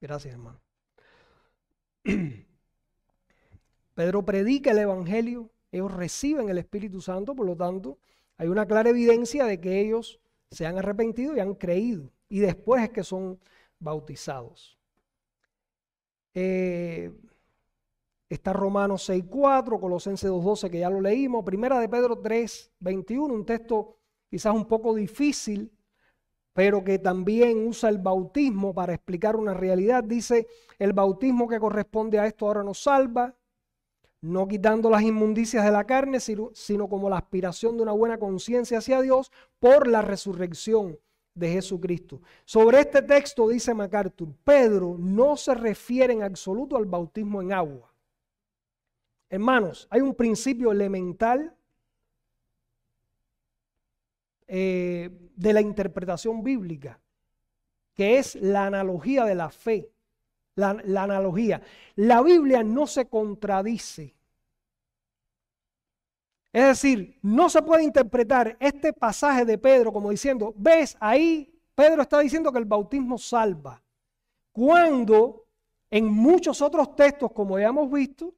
Gracias, hermano. Pedro predica el evangelio, ellos reciben el Espíritu Santo, por lo tanto, hay una clara evidencia de que ellos se han arrepentido y han creído, y después es que son bautizados. Está Romanos 6:4, Colosenses 2:12, que ya lo leímos, Primera de Pedro 3:21, un texto quizás un poco difícil, pero que también usa el bautismo para explicar una realidad. Dice: el bautismo que corresponde a esto ahora nos salva, no quitando las inmundicias de la carne, sino como la aspiración de una buena conciencia hacia Dios por la resurrección de Jesucristo. Sobre este texto dice MacArthur: Pedro no se refiere en absoluto al bautismo en agua. Hermanos, hay un principio elemental de la interpretación bíblica, que es la analogía de la fe. La analogía. La Biblia no se contradice. Es decir, no se puede interpretar este pasaje de Pedro como diciendo: ves, ahí Pedro está diciendo que el bautismo salva, cuando en muchos otros textos, como ya hemos visto,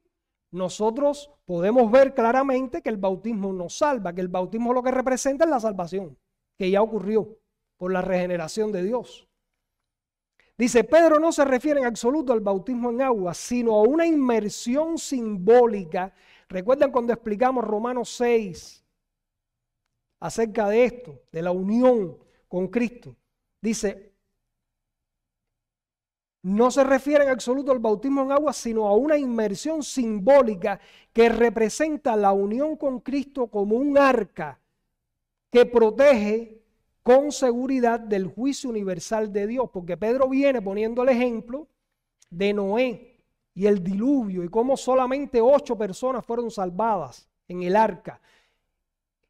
nosotros podemos ver claramente que el bautismo no salva, que el bautismo lo que representa es la salvación, que ya ocurrió por la regeneración de Dios. Dice: Pedro no se refiere en absoluto al bautismo en agua, sino a una inmersión simbólica. ¿Recuerdan cuando explicamos Romanos 6 acerca de esto, de la unión con Cristo? Dice: no se refiere en absoluto al bautismo en agua, sino a una inmersión simbólica que representa la unión con Cristo como un arca que protege con seguridad del juicio universal de Dios, porque Pedro viene poniendo el ejemplo de Noé y el diluvio y cómo solamente 8 personas fueron salvadas en el arca.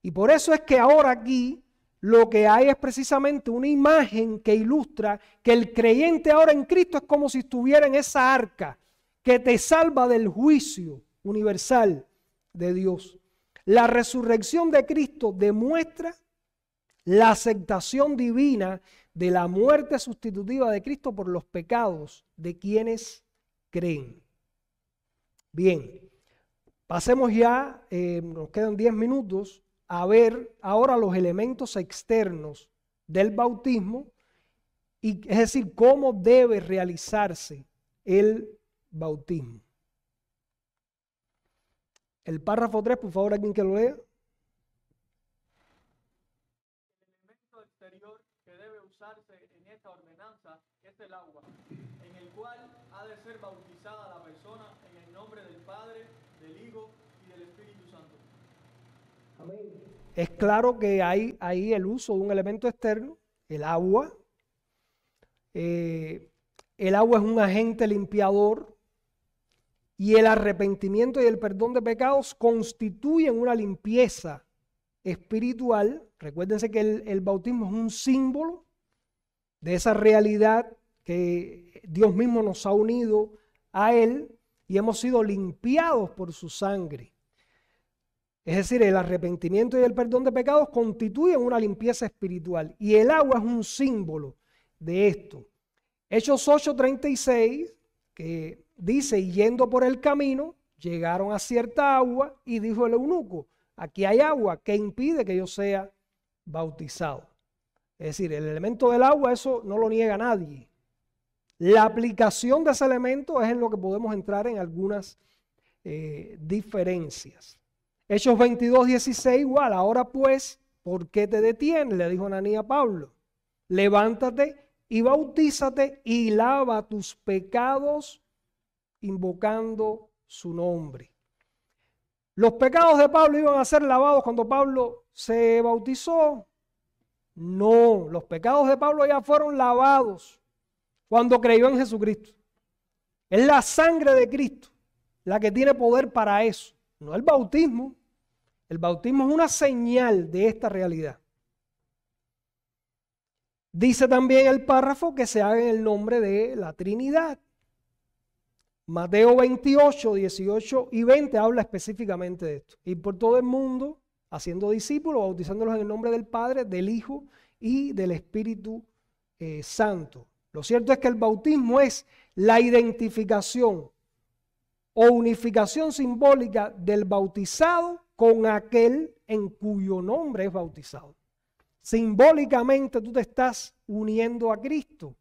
Y por eso es que ahora aquí lo que hay es precisamente una imagen que ilustra que el creyente ahora en Cristo es como si estuviera en esa arca que te salva del juicio universal de Dios. La resurrección de Cristo demuestra la aceptación divina de la muerte sustitutiva de Cristo por los pecados de quienes creen. Bien, pasemos ya, nos quedan 10 minutos, a ver ahora los elementos externos del bautismo, y, es decir, cómo debe realizarse el bautismo. El párrafo 3, por favor, alguien que lo lea. Que debe usarse en esta ordenanza es el agua, en el cual ha de ser bautizada la persona en el nombre del Padre, del Hijo y del Espíritu Santo. Amén. Es claro que hay ahí el uso de un elemento externo, el agua. El agua es un agente limpiador y el arrepentimiento y el perdón de pecados constituyen una limpieza espiritual. Recuérdense que el bautismo es un símbolo de esa realidad que Dios mismo nos ha unido a Él y hemos sido limpiados por su sangre. Es decir, el arrepentimiento y el perdón de pecados constituyen una limpieza espiritual y el agua es un símbolo de esto. Hechos 8:36, que dice, y yendo por el camino, llegaron a cierta agua y dijo el eunuco, aquí hay agua, ¿qué impide que yo sea bautizado? Es decir, el elemento del agua, eso no lo niega nadie. La aplicación de ese elemento es en lo que podemos entrar en algunas diferencias. Hechos 22:16 igual, ahora pues, ¿por qué te detienes? Le dijo Ananías a Pablo, levántate y bautízate y lava tus pecados invocando su nombre. ¿Los pecados de Pablo iban a ser lavados cuando Pablo se bautizó? No, los pecados de Pablo ya fueron lavados cuando creyó en Jesucristo. Es la sangre de Cristo la que tiene poder para eso, no el bautismo. El bautismo es una señal de esta realidad. Dice también el párrafo que se haga en el nombre de la Trinidad. Mateo 28, 18 y 20 habla específicamente de esto. Ir por todo el mundo haciendo discípulos, bautizándolos en el nombre del Padre, del Hijo y del Espíritu Santo. Lo cierto es que el bautismo es la identificación o unificación simbólica del bautizado con aquel en cuyo nombre es bautizado. Simbólicamente tú te estás uniendo a Cristo.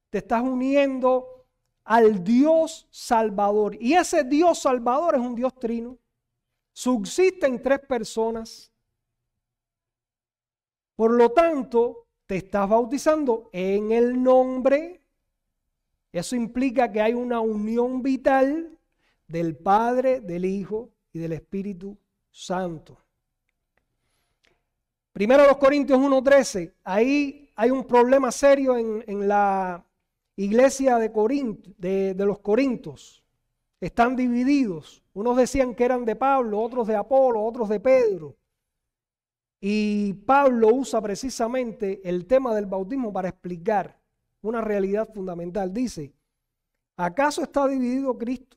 Te estás uniendo al Dios Salvador. Y ese Dios Salvador es un Dios trino. Subsiste en 3 personas. Por lo tanto, te estás bautizando en el nombre. Eso implica que hay una unión vital del Padre, del Hijo y del Espíritu Santo. Primero los Corintios 1:13, ahí hay un problema serio en la iglesia de los Corintios. Están divididos. Unos decían que eran de Pablo, otros de Apolo, otros de Pedro. Y Pablo usa precisamente el tema del bautismo para explicar una realidad fundamental. Dice, ¿acaso está dividido Cristo?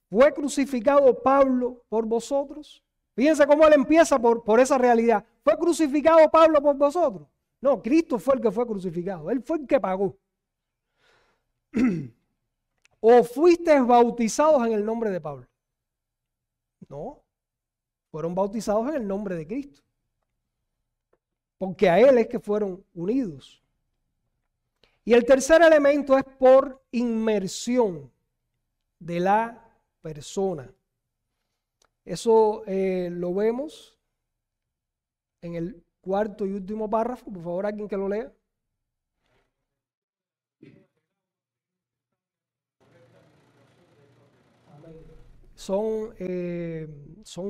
¿Fue crucificado Pablo por vosotros? Fíjense cómo él empieza por esa realidad. ¿Fue crucificado Pablo por vosotros? No, Cristo fue el que fue crucificado. Él fue el que pagó. ¿O fuisteis bautizados en el nombre de Pablo? No, fueron bautizados en el nombre de Cristo. Porque a Él es que fueron unidos. Y el tercer elemento es por inmersión de la persona. Eso lo vemos en el cuarto y último párrafo. Por favor, alguien que lo lea. Son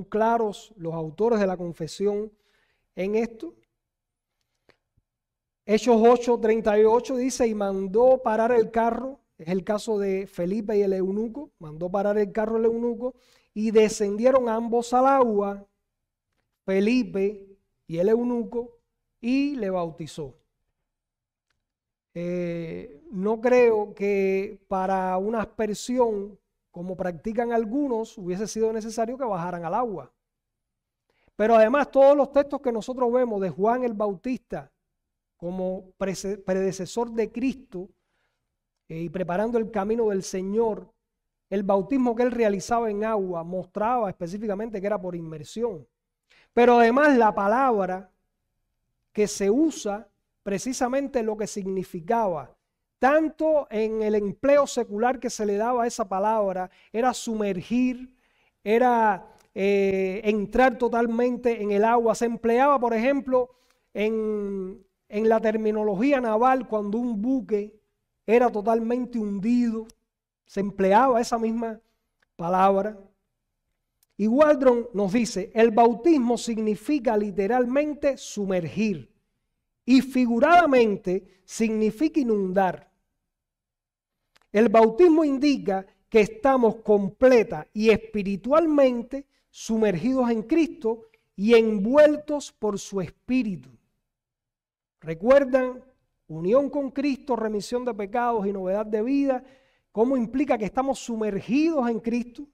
claros los autores de la confesión en esto. Hechos 8:38 dice, y mandó parar el carro, es el caso de Felipe y el eunuco, mandó parar el carro el eunuco, y descendieron ambos al agua, Felipe y el eunuco, y le bautizó. No creo que para una aspersión, como practican algunos, hubiese sido necesario que bajaran al agua. Pero además todos los textos que nosotros vemos de Juan el Bautista como predecesor de Cristo y preparando el camino del Señor, el bautismo que él realizaba en agua mostraba específicamente que era por inmersión. Pero además la palabra que se usa precisamente lo que significaba, tanto en el empleo secular que se le daba a esa palabra, era sumergir, era entrar totalmente en el agua. Se empleaba, por ejemplo, en la terminología naval, cuando un buque era totalmente hundido, se empleaba esa misma palabra. Y Waldron nos dice, el bautismo significa literalmente sumergir y figuradamente significa inundar. El bautismo indica que estamos completa y espiritualmente sumergidos en Cristo y envueltos por su Espíritu. ¿Recuerdan Unión con Cristo, remisión de pecados y novedad de vida. ¿Cómo implica que estamos sumergidos en Cristo?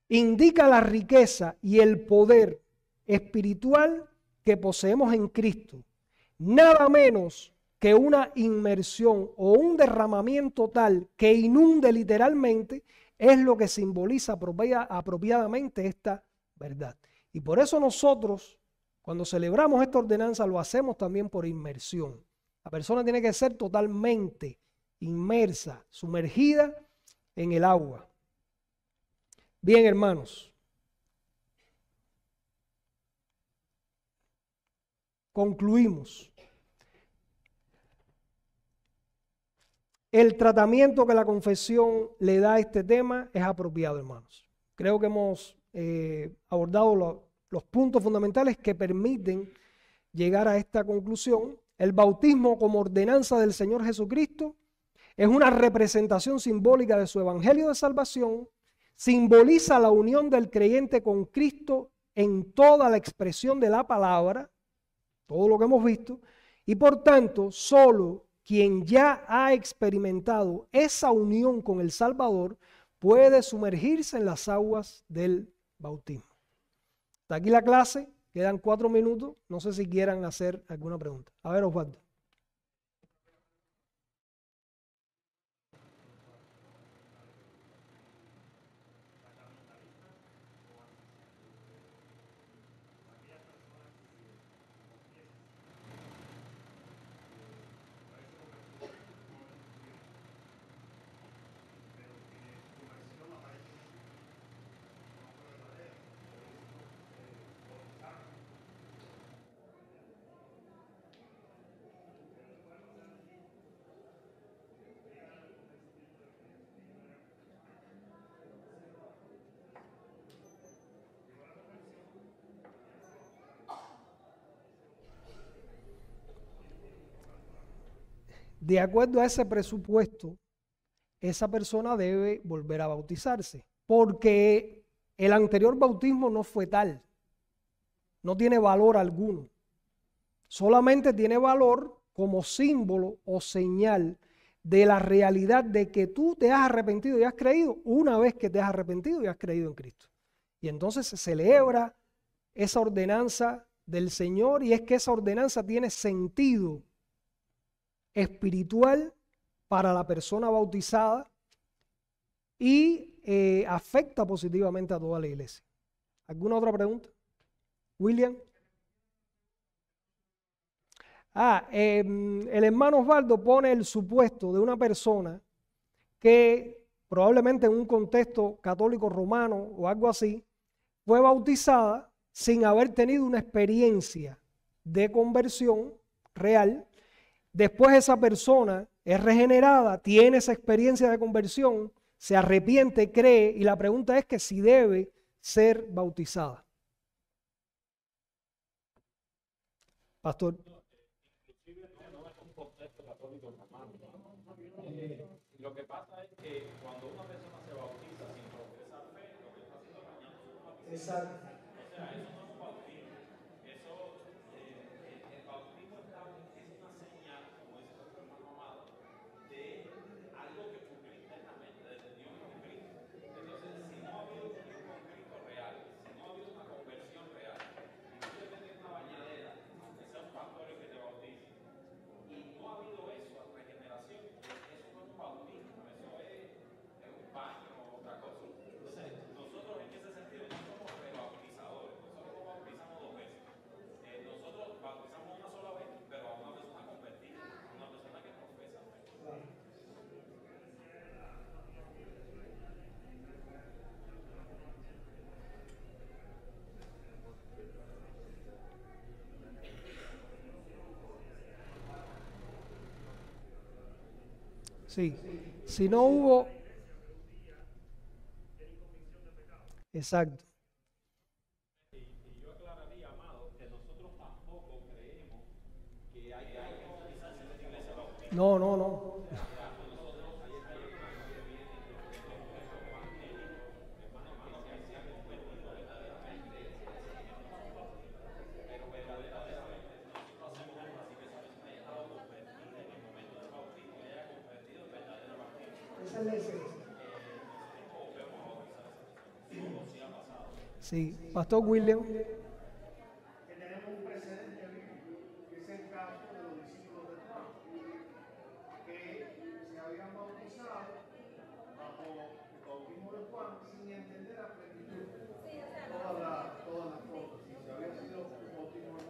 Indica la riqueza y el poder espiritual que poseemos en Cristo. Nada menos que una inmersión o un derramamiento tal que inunde literalmente es lo que simboliza apropiadamente esta verdad. Y por eso nosotros, cuando celebramos esta ordenanza, lo hacemos también por inmersión. La persona tiene que ser totalmente inmersa, sumergida en el agua. Bien, hermanos. Concluimos. El tratamiento que la confesión le da a este tema es apropiado, hermanos. Creo que hemos abordado los puntos fundamentales que permiten llegar a esta conclusión. El bautismo como ordenanza del Señor Jesucristo es una representación simbólica de su evangelio de salvación, simboliza la unión del creyente con Cristo en toda la expresión de la palabra, todo lo que hemos visto, y por tanto, solo quien ya ha experimentado esa unión con el Salvador puede sumergirse en las aguas del bautismo. Hasta aquí la clase, quedan 4 minutos, no sé si quieran hacer alguna pregunta. A ver, Osvaldo. De acuerdo a ese presupuesto, esa persona debe volver a bautizarse, porque el anterior bautismo no fue tal, no tiene valor alguno, solamente tiene valor como símbolo o señal de la realidad de que tú te has arrepentido y has creído una vez que te has arrepentido y has creído en Cristo. Y entonces se celebra esa ordenanza del Señor, y es que esa ordenanza tiene sentido espiritual para la persona bautizada y afecta positivamente a toda la iglesia. ¿Alguna otra pregunta? William. El hermano Osvaldo pone el supuesto de una persona que probablemente en un contexto católico romano o algo así, fue bautizada sin haber tenido una experiencia de conversión real. Después esa persona es regenerada, tiene esa experiencia de conversión, se arrepiente, cree, y la pregunta es que si debe ser bautizada. Pastor. Lo que pasa es que cuando una persona se bautiza sin profesar fe, lo que está haciendo es bañando su bautismo. Exacto. O sea, eso no es un bautismo. Eso, el bautismo es una señal, como dice nuestro hermano amado, de algo que ocurrió internamente, desde Dios en Cristo. Entonces, si no ha habido un Cristo real, si no ha habido una conversión real, y tú te metes en una bañadera, aunque sea un pastor el que te bautice, y no ha habido eso, regeneración, eso no es un bautismo, eso es un baño o otra cosa. Entonces, nosotros en ese sentido no somos rebautizadores, nosotros no bautizamos 2 veces. Nosotros bautizamos una sola vez, pero a una persona convertida, a una persona que profesa fe. Sí, si no hubo... Exacto. Y yo aclararía, amado, que nosotros tampoco creemos que hay que bautizarse en la iglesia bautista. No, no, no. Sí, Pastor William. Que tenemos un precedente bíblico, que es el caso de los discípulos de Juan, que se habían bautizado bajo el bautismo de Juan sin entender a plenitud todas las cosas, si se había sido un bautismo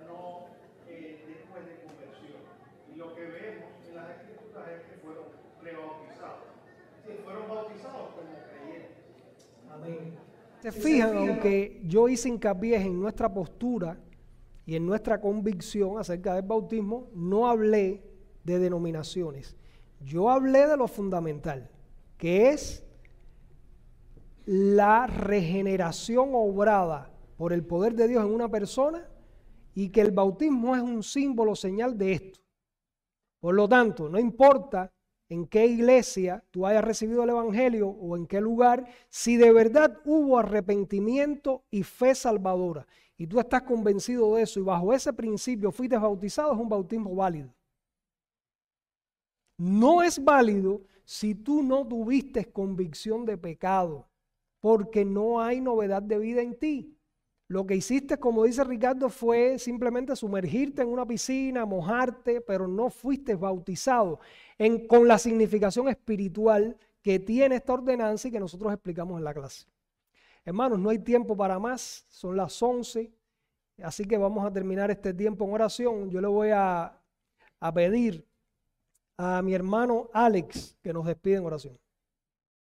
no después de conversión. Y lo que vemos en las escrituras es que fueron rebautizados. Sí, fueron bautizados como creyentes. Amén. Se fijan, aunque yo hice hincapié en nuestra postura y en nuestra convicción acerca del bautismo, no hablé de denominaciones. Yo hablé de lo fundamental, que es la regeneración obrada por el poder de Dios en una persona y que el bautismo es un símbolo, señal de esto. Por lo tanto, no importa en qué iglesia tú hayas recibido el evangelio o en qué lugar, si de verdad hubo arrepentimiento y fe salvadora y tú estás convencido de eso y bajo ese principio fuiste bautizado, es un bautismo válido. No es válido si tú no tuviste convicción de pecado, porque no hay novedad de vida en ti. Lo que hiciste, como dice Ricardo, fue simplemente sumergirte en una piscina, mojarte, pero no fuiste bautizado con la significación espiritual que tiene esta ordenanza y que nosotros explicamos en la clase. Hermanos, no hay tiempo para más, son las 11, así que vamos a terminar este tiempo en oración. Yo le voy a pedir a mi hermano Alex que nos despida en oración.